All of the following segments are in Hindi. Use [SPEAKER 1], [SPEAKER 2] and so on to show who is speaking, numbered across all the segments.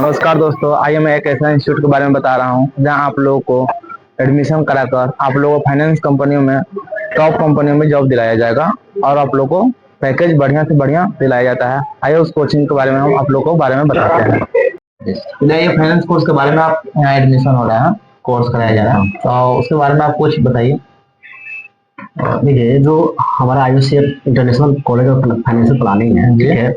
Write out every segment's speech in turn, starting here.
[SPEAKER 1] नमस्कार दोस्तों, आइए मैं एक ऐसा इंस्टीट्यूट के बारे में बता रहा हूँ जहाँ आप लोगों को एडमिशन कराकर आप लोगों को फाइनेंस कंपनियों में टॉप कंपनियों में जॉब दिलाया जाएगा और आप लोगों को पैकेज बढ़िया से बढ़िया दिलाया जाता है। आइए उस कोचिंग के बारे में हम आप लोगों को बारे में बताते हैं। ये फाइनेंस कोर्स के बारे में आप यहाँ एडमिशन हो रहा है, कोर्स कराया जा रहा है, तो उसके बारे में आप कुछ बताइए।
[SPEAKER 2] देखिए, जो हमारा IOCF international college of financial planning है, ठीक है,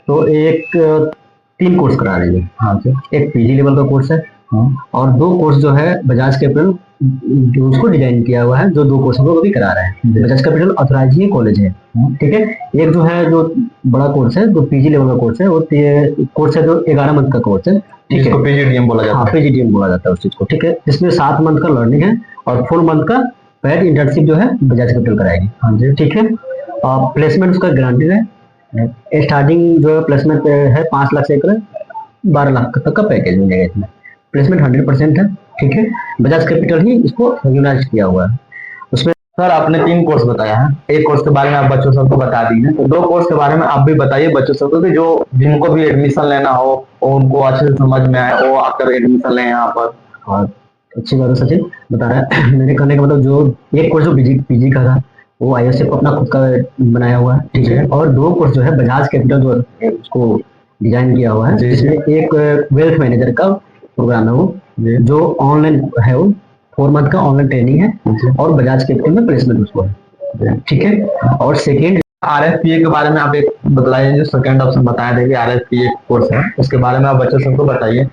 [SPEAKER 2] तो एक 3 कोर्स करा रही है।
[SPEAKER 1] हाँ जी।
[SPEAKER 2] एक PG लेवल का कोर्स है और 2 कोर्स जो है बजाज कैपिटल जो उसको डिजाइन किया हुआ है, जो 2 कोर्स हम लोग अभी करा रहे हैं। बजाज कैपिटल ऑथराइजिंग कॉलेज है, ठीक है। एक जो है जो बड़ा कोर्स है, जो PG लेवल का कोर्स है, वो कोर्स है जो 11 मंथ का कोर्स है, ठीक है।
[SPEAKER 1] PGDM बोला जाता है।
[SPEAKER 2] हाँ, PGDM बोला जाता है उस चीज को, ठीक है। इसमें 7 मंथ का लर्निंग है और 4 मंथ का पेड इंटर्नशिप जो है बजाज कैपिटल कराएगी। हाँ जी, ठीक है। प्लेसमेंट उसका गारंटीड है। स्टार्टिंग जो प्लेसमेंट है 5 लाख से 12 लाख तक का पैकेज मिलेगा। इसमें प्लेसमेंट 100% है, ठीक है। बजाज कैपिटल ही इसको रेगुलाइज किया हुआ है। उसमें
[SPEAKER 1] सर आपने 3 कोर्स बताया है, एक कोर्स के बारे में आप बच्चों सबको बता दी है, तो 2 कोर्स के बारे में आप भी बताइए बच्चों सबको कि जो जिनको भी एडमिशन लेना हो और उनको अच्छे से समझ में आए वो आकर एडमिशन लें यहाँ पर।
[SPEAKER 2] और अच्छी बात है, सचिन बता रहा है। मेरे कहने का मतलब जो एक कोर्स जो PG का था वो IOCF को अपना खुद का बनाया हुआ है, ठीक है। और 2 कोर्स जो है बजाज कैपिटल जो उसको डिजाइन किया हुआ है, जिसमें एक वेल्थ मैनेजर का प्रोग्राम है वो, जो ऑनलाइन है, वो 4 मंथ का ऑनलाइन ट्रेनिंग है और बजाज कैपिटल में प्लेसमेंट उसको है, ठीक है। और सेकेंड
[SPEAKER 1] RFPA के बारे में आप एक बताइए, जो सेकंड ऑप्शन बताया था कि RFPA कोर्स है, उसके बारे में आप बच्चों सबको बताइए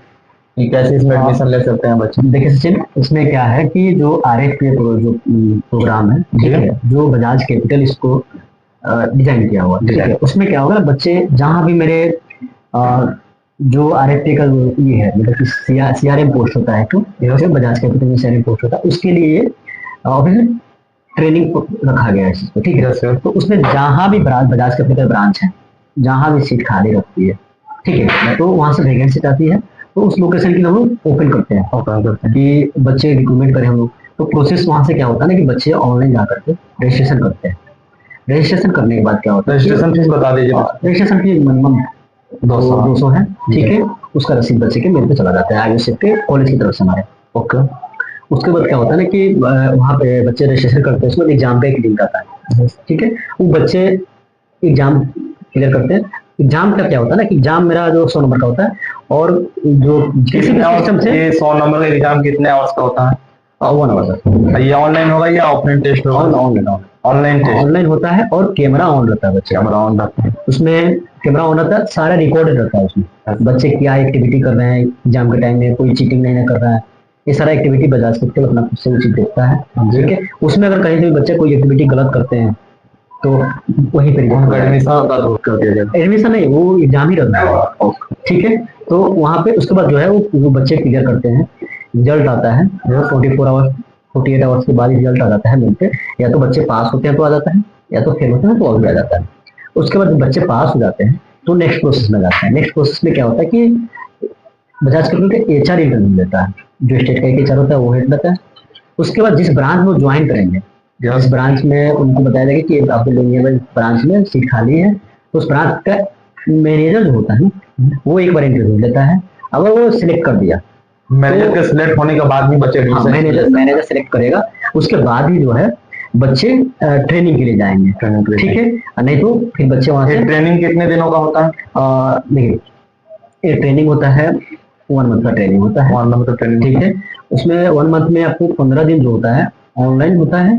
[SPEAKER 1] कि कैसे इसमें एडमिशन ले सकते हैं बच्चे।
[SPEAKER 2] देखिए सचिन, इसमें क्या है कि जो RFPA जो प्रोग्राम है, ठीक है, जो बजाज कैपिटल इसको डिजाइन किया हुआ, ठीक है। उसमें क्या होगा, बच्चे जहाँ भी मेरे जो RFPA का ये है, मतलब कि CRM पोस्ट होता है, तो बजाज कैपिटल में CRM पोस्ट होता है, उसके लिए ऑफिस ट्रेनिंग रखा गया है इस चीज को, ठीक है। तो उसमें जहाँ भी बजाज कैपिटल ब्रांच है, जहाँ भी सीट खाली रखती है, ठीक है, तो वहां से वैकेंसी आती है, तो उस लोकेशन के लिए हम लोग ओपन करते हैं कि बच्चे रिक्रूटमेंट करें हम लोग। तो प्रोसेस वहां से क्या होता है ना कि बच्चे ऑनलाइन जा करके रजिस्ट्रेशन करते हैं। रजिस्ट्रेशन करने के बाद क्या होता है,
[SPEAKER 1] रजिस्ट्रेशन फीस बता दीजिए।
[SPEAKER 2] रजिस्ट्रेशन फीस मिनिमम 200 है, ठीक है। उसका रसीद बच्चे के मेल पे चला जाता है IOCF के कॉलेज की तरफ से हमारे। ओके। उसके बाद क्या होता है ना कि वहाँ पे बच्चे रजिस्ट्रेशन करते हैं, उसमें एग्जाम का एक लिंक आता है, ठीक है। वो बच्चे एग्जाम क्लियर करते हैं। एग्जाम का क्या होता है ना कि एग्जाम मेरा जो 100 नंबर का होता है और जो किसी भी सिस्टम से
[SPEAKER 1] 100 नंबर का एग्जाम कितने आवर्स का होता है?
[SPEAKER 2] 1 आवर का।
[SPEAKER 1] ये ऑनलाइन होगा या ऑफलाइन टेस्ट होगा? ऑनलाइन टेस्ट
[SPEAKER 2] ऑनलाइन होता है और कैमरा ऑन रहता है, बच्चे
[SPEAKER 1] कैमरा ऑन रहता है,
[SPEAKER 2] उसमें कैमरा ऑन रहता है, सारा रिकॉर्डेड रहता है उसमें। बच्चे क्या एक्टिविटी कर रहे हैं एग्जाम के टाइम में, कोई चीटिंग नहीं कर रहा है, ये सारा एक्टिविटी बजाज कैपिटल अपना खुद से चीज देखता है, ठीक है। उसमें अगर कहीं से बच्चे कोई एक्टिविटी गलत करते हैं तो वहीं पर एडमिशन नहीं, वो एग्जाम ही रहता है, ठीक है। तो वहाँ पे उसके बाद जो है वो बच्चे क्लियर करते हैं, रिजल्ट आता है 48 आवर्स के बाद रिजल्ट आ जाता है मेल पे। या तो बच्चे पास होते हैं तो आ जाता है, या तो फेल होते हैं तो और भी आ जाता है। उसके बाद बच्चे पास हो जाते हैं तो नेक्स्ट प्रोसेस में जाते हैं। नेक्स्ट प्रोसेस में क्या होता है कि बजाज कैपिटल का HR इंटरव्यू लेता है, जो स्टेट का HR होता है वो हेड लेता है। उसके बाद जिस ब्रांच में वो ज्वाइन करेंगे, जिस ब्रांच में उनको बताया जाएगा कि आपके लिए ब्रांच में सीट खाली है, तो उस ब्रांच का मैनेजर जो होता है वो एक बार इंटरव्यू लेता है। अगर वो सिलेक्ट कर दिया,
[SPEAKER 1] मैनेजर के सिलेक्ट होने के बाद भी बच्चे
[SPEAKER 2] मैनेजर सिलेक्ट करेगा, उसके बाद ही जो है बच्चे ट्रेनिंग के लिए जाएंगे, ठीक है। नहीं तो फिर बच्चे वहां से
[SPEAKER 1] ट्रेनिंग कितने दिनों का होता है?
[SPEAKER 2] देखिए, ये ट्रेनिंग होता है 1 मंथ का ट्रेनिंग होता है,
[SPEAKER 1] 1 मंथ का ट्रेनिंग,
[SPEAKER 2] ठीक है। उसमें 1 मंथ में आपको 15 दिन जो होता है ऑनलाइन होता है,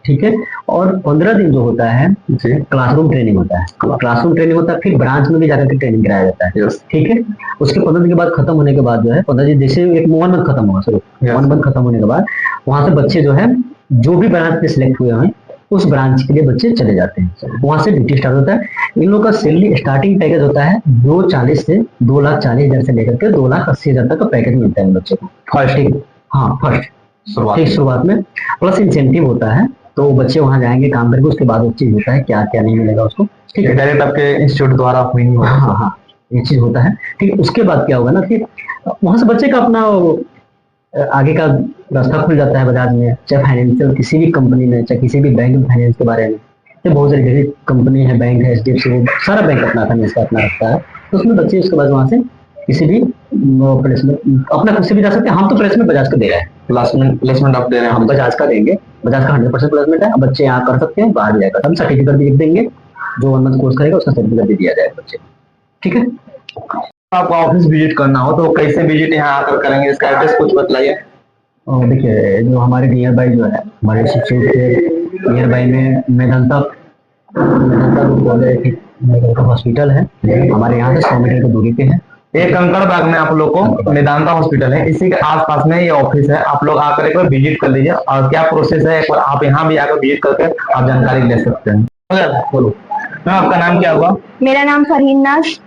[SPEAKER 2] ठीक है। और 15 दिन जो होता है क्लासरूम ट्रेनिंग होता है, क्लासरूम ट्रेनिंग होता है, फिर ब्रांच में भी जाकर के ट्रेनिंग कराया जाता है, ठीक है। उसके 15 दिन के बाद खत्म होने के बाद जो है 15 दिन जैसे एक 1 मंथ खत्म होगा, सर 1 मंथ खत्म होने के बाद वहां से बच्चे जो है जो भी ब्रांच में सिलेक्ट हुए हैं उस ब्रांच के लिए बच्चे चले जाते हैं, वहां से ड्यूटी स्टार्ट होता है। इन लोगों का सैलरी स्टार्टिंग पैकेज होता है 240 से 2,40,000 से लेकर के 2,80,000 तक का पैकेज मिलता है बच्चे को फर्स्ट, हाँ फर्स्ट शुरुआत में, प्लस इंसेंटिव होता है। तो बच्चे वहां जाएंगे काम करके, उसके बाद वो चीज होता है क्या क्या नहीं मिलेगा उसको, ठीक है।
[SPEAKER 1] डायरेक्ट आपके इंस्टीट्यूट द्वारा
[SPEAKER 2] हाँ, ये चीज होता है, ठीक है। उसके बाद क्या होगा ना कि वहां से बच्चे का अपना आगे का रास्ता खुल जाता है बजाज में, चाहे फाइनेंशियल किसी भी कंपनी में, चाहे किसी भी बैंक में फाइनेंस के बारे में। तो बहुत सारी कंपनी है, बैंक है, HDFC, सारा बैंक अपना फाइनेंस का अपना रखता है, तो उसमें बच्चे उसके बाद वहां से किसी भी प्लेसमेंट अपना खुद से भी जा सकते हैं, हम तो प्लेसमेंट बजाज का दे रहे हैं,
[SPEAKER 1] प्लेसमेंट आप दे रहे हैं
[SPEAKER 2] हम बजाज का देंगे, बजाज का 100% प्लेसमेंट है, बच्चे यहाँ कर सकते हैं, बाहर भी जाकर हम सर्टिफिकेट भी लिख देंगे, जो 1 मंथ कोर्स करेगा उसका सर्टिफिकेट भी दिया जाएगा बच्चे, ठीक है।
[SPEAKER 1] आपको ऑफिस विजिट करना हो तो कैसे विजिट यहाँ आकर करेंगे, इसका एड्रेस कुछ बतलाइए।
[SPEAKER 2] और देखिए जो हमारे नियर बाई जो है, हमारे इंस्टीट्यूट के नियर बाई में Medanta Medanta college medical hospital है, हमारे यहाँ से 100 मीटर की दूरी पे है।
[SPEAKER 1] ये कंकड़ बाग में आप लोग को मेदांता हॉस्पिटल है, इसी के आसपास में ये ऑफिस है, आप लोग आकर एक बार विजिट कर लीजिए और क्या प्रोसेस है एक बार आप यहाँ भी आकर विजिट करके आप जानकारी ले सकते हैं। बोलो मैम, आपका नाम क्या हुआ?
[SPEAKER 3] मेरा नाम फरहीन नाज।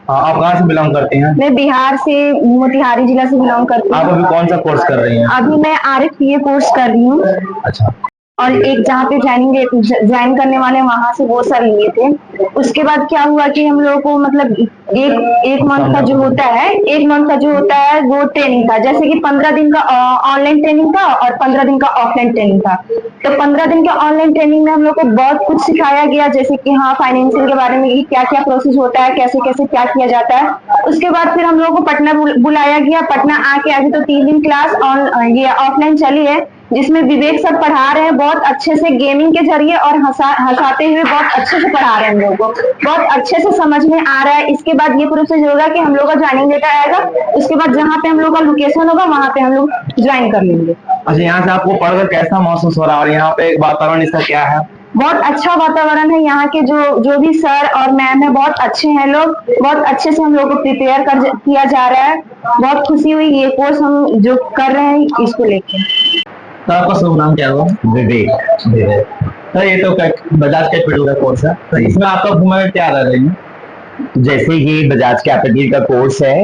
[SPEAKER 1] आप कहाँ से बिलोंग करती हैं?
[SPEAKER 3] मैं बिहार से मोतिहारी जिला से बिलोंग करती
[SPEAKER 1] आप
[SPEAKER 3] हूँ।
[SPEAKER 1] अभी कौन सा कोर्स कर रही हैं?
[SPEAKER 3] अभी मैं RFPA कोर्स कर रही हूँ,
[SPEAKER 1] अच्छा,
[SPEAKER 3] और एक जहाँ पे ज्वाइन करने वाले वहां से वो सर लिए थे। उसके बाद क्या हुआ कि हम लोगों को मतलब एक मंथ का जो होता है, 1 मंथ का जो होता है वो ट्रेनिंग था, जैसे कि 15 दिन का ऑनलाइन ट्रेनिंग था और 15 दिन का ऑफलाइन ट्रेनिंग था। तो 15 दिन के ऑनलाइन ट्रेनिंग में हम लोग को बहुत कुछ सिखाया गया, जैसे कि हाँ फाइनेंशियल के बारे में, क्या क्या प्रोसेस होता है, कैसे कैसे क्या किया जाता है। उसके बाद फिर हम लोग को पटना बुलाया गया। पटना आके अभी तो 3 दिन क्लास ये ऑफलाइन चली है, जिसमें विवेक सर पढ़ा रहे हैं बहुत अच्छे से, गेमिंग के जरिए और हंसाते हुए बहुत अच्छे से पढ़ा रहे हैं हम लोग को, बहुत अच्छे से समझ में आ रहा है। इसके बाद ये प्रोसेस होगा कि हम लोग का ज्वाइनिंग लेटर आएगा, उसके बाद जहाँ पे हम लोग का लोकेशन होगा वहाँ पे हम लोग ज्वाइन कर लेंगे।
[SPEAKER 1] अच्छा, यहाँ से आपको पढ़कर कैसा महसूस हो रहा है और यहाँ पे वातावरण इसका क्या है?
[SPEAKER 3] बहुत अच्छा वातावरण है, यहाँ के जो भी सर और मैम है बहुत अच्छे हैं लोग, बहुत अच्छे से हम लोग को प्रिपेयर किया जा रहा है। बहुत खुशी हुई ये कोर्स हम जो कर रहे हैं इसको लेकर।
[SPEAKER 1] तो आपका शुभ नाम क्या हुआ?
[SPEAKER 2] विवेक।
[SPEAKER 1] तो ये तो बजाज कैपिटल का कोर्स है, तो इसमें आपका भूमिका क्या रह रही है?
[SPEAKER 4] जैसे ये बजाज कैपिटल का कोर्स है,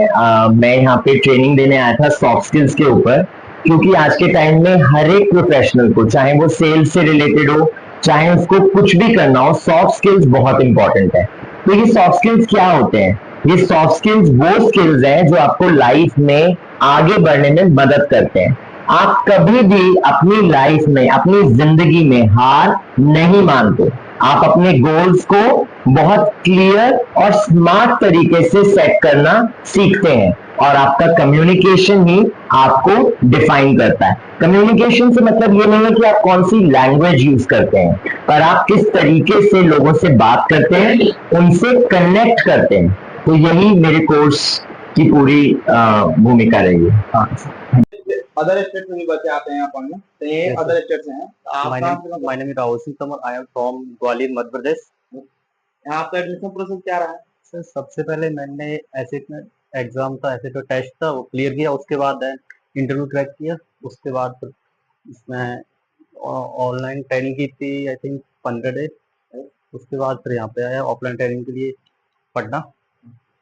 [SPEAKER 4] मैं यहाँ पे ट्रेनिंग देने आया था सॉफ्ट स्किल्स के ऊपर, क्योंकि आज के टाइम में हर एक प्रोफेशनल को, चाहे वो सेल्स से रिलेटेड हो, चाहे उसको कुछ भी करना हो, सॉफ्ट स्किल्स बहुत इंपॉर्टेंट है। तो ये सॉफ्ट स्किल्स क्या होते हैं? ये सॉफ्ट स्किल्स वो स्किल्स हैं जो आपको लाइफ में आगे बढ़ने में मदद करते हैं। आप कभी भी अपनी लाइफ में, अपनी जिंदगी में हार नहीं मानते। आप अपने गोल्स को बहुत क्लियर और स्मार्ट तरीके से सेट करना सीखते हैं, और आपका कम्युनिकेशन ही आपको डिफाइन करता है। कम्युनिकेशन से मतलब ये नहीं है कि आप कौन सी लैंग्वेज यूज करते हैं, पर आप किस तरीके से लोगों से बात करते हैं, उनसे कनेक्ट करते हैं। तो यही मेरे कोर्स की पूरी भूमिका रही है।
[SPEAKER 1] अदर स्टेट से भी बच्चे आते हैं यहाँ पढ़ने, तो ये अदर स्टेट से हैं।
[SPEAKER 5] My name is Rahul Singh Tamar. I am from Gwalior Madhya Pradesh.
[SPEAKER 1] यहाँ आपका एडमिशन प्रोसेस क्या रहा है?
[SPEAKER 5] सर सबसे पहले मैंने ऐसे एग्जाम था, ऐसे तो टेस्ट था, वो क्लियर किया। उसके बाद इंटरव्यू क्रैक किया। उसके बाद फिर इसमें ऑनलाइन ट्रेनिंग की थी, आई थिंक 15 डेज। उसके बाद फिर यहाँ पे आया ऑफलाइन ट्रेनिंग के लिए पढ़ना।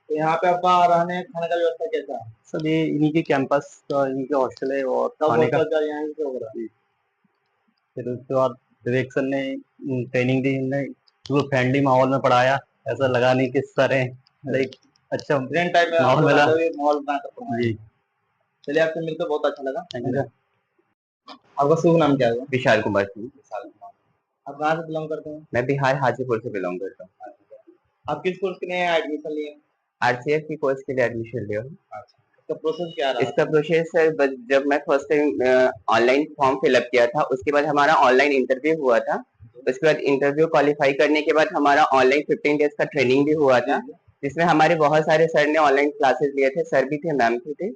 [SPEAKER 1] तो यहाँ पे आपका रहने खाने का व्यवस्था कैसा है?
[SPEAKER 5] सर ये इन्हीं के कैंपस का, इन्हीं के हॉस्टल है और खाने का।
[SPEAKER 1] यहाँ से हो रहा है?
[SPEAKER 5] फिर उसके बाद विवेक सर ने ट्रेनिंग दी, वो फ्रेंडली माहौल में पढ़ाया, ऐसा लगा नहीं कि सर है, लाइक अच्छा
[SPEAKER 1] टाइप में
[SPEAKER 5] माहौल मिला।
[SPEAKER 1] माहौल बनाकर पढ़ाया।
[SPEAKER 5] जी
[SPEAKER 1] चलिए, आपसे मिलकर बहुत अच्छा लगा।
[SPEAKER 5] Thank you.
[SPEAKER 1] आपका शुभ नाम क्या है?
[SPEAKER 5] विशाल कुमार सिंह।
[SPEAKER 1] आप कहाँ से बिलोंग करते हैं?
[SPEAKER 5] मैं बिहार हाजीपुर से बिलोंग करता हूँ।
[SPEAKER 1] आप किस कोर्स के लिए एडमिशन लिए?
[SPEAKER 5] RCF की कोर्स के लिए एडमिशन लिया हूँ।
[SPEAKER 1] इसका प्रोसेस क्या रहा?
[SPEAKER 5] इसका प्रोसेस है, जब मैं first time online form fill up किया था, उसके बाद हमारा ऑनलाइन इंटरव्यू हुआ था। उसके बाद इंटरव्यू क्वालिफाई करने के बाद हमारा ऑनलाइन 15 डेज का ट्रेनिंग भी हुआ था, जिसमें हमारे बहुत सारे सर ने ऑनलाइन क्लासेस लिए थे, सर भी थे, मैम भी थे।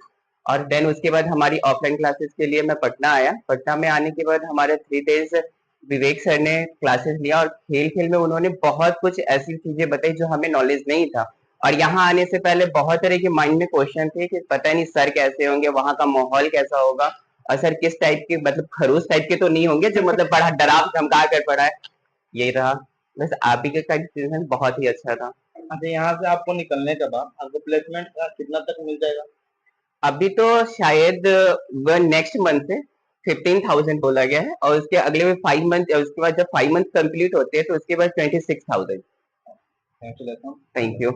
[SPEAKER 5] और देन उसके बाद हमारी ऑफलाइन क्लासेस के लिए मैं पटना आया। पटना में आने के बाद हमारे 3 डेज विवेक सर ने क्लासेस लिया, और खेल खेल में उन्होंने बहुत कुछ ऐसी चीजें बताई जो हमें नॉलेज नहीं था। और यहाँ आने से पहले बहुत तरह के माइंड में क्वेश्चन थे कि पता नहीं सर कैसे होंगे, वहाँ का माहौल कैसा होगा, और सर किस टाइप के, मतलब खरूस टाइप के तो नहीं होंगे जो मतलब बड़ा डरा धमका कर पढ़ाए। यही रहा। बस आप ही का डिसीजन बहुत ही अच्छा था।
[SPEAKER 1] अच्छा, यहाँ से आपको निकलने के बाद आपको प्लेसमेंट का कितना तक मिल जाएगा?
[SPEAKER 5] अभी तो शायद नेक्स्ट मंथ से 15,000 बोला गया है, और उसके अगले 5 मंथ, उसके बाद जब 5 मंथ कंप्लीट होते हैं तो उसके बाद 26,000। Thank you.